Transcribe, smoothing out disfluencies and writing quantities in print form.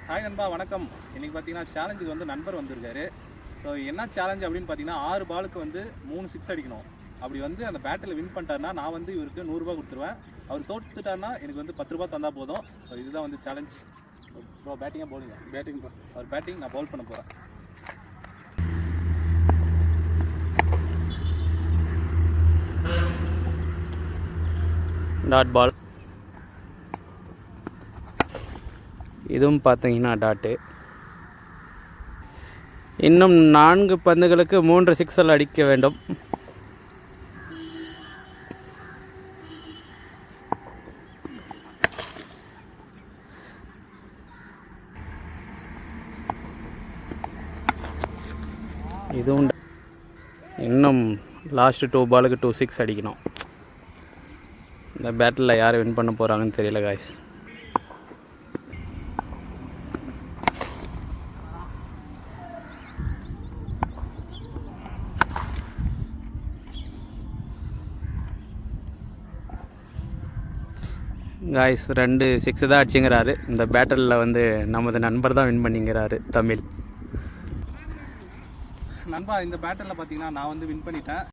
Hi நண்பா, வணக்கம். இன்றைக்கி பார்த்தீங்கன்னா சேலஞ்சுக்கு வந்து நண்பர் வந்திருக்காரு. ஸோ என்ன சேலஞ்ச் அப்படின்னு பார்த்தீங்கன்னா 6 பாலுக்கு வந்து 3 6 அடிக்கணும். அப்படி வந்து அந்த பேட்டில் வின் பண்ணிட்டாருன்னா நான் வந்து இவருக்கு 100 ரூபா கொடுத்துருவேன். அவர் தோத்துட்டாருன்னா எனக்கு வந்து 10 ரூபா தந்தால் போதும். ஸோ இதுதான் வந்து சேலஞ்ச். ப்ரோ பேட்டிங்காக பவுலிங்க? Batting bro. அவர் பேட்டிங், நான் பவுல் பண்ண போகிறேன். Dot ball. இதுவும் பார்த்தீங்கன்னா டாட்டு. இன்னும் 4 பந்துகளுக்கு 3 சிக்ஸல் அடிக்க வேண்டும். இதுவும் இன்னும் லாஸ்ட் 2 பாலுக்கு 2 6 அடிக்கணும். இந்த பேட்டில் யார் வின் பண்ண போகிறாங்கன்னு தெரியல காய்ஸ். காய்ஸ் 2 6 தான் அடிச்சுங்கிறாரு. இந்த பேட்டலில் வந்து நமது நண்பர் தான் வின் பண்ணிங்கிறாரு. தமிழ் நண்பா, இந்த பேட்டில் பார்த்தீங்கன்னா நான் வந்து வின் பண்ணிட்டேன்.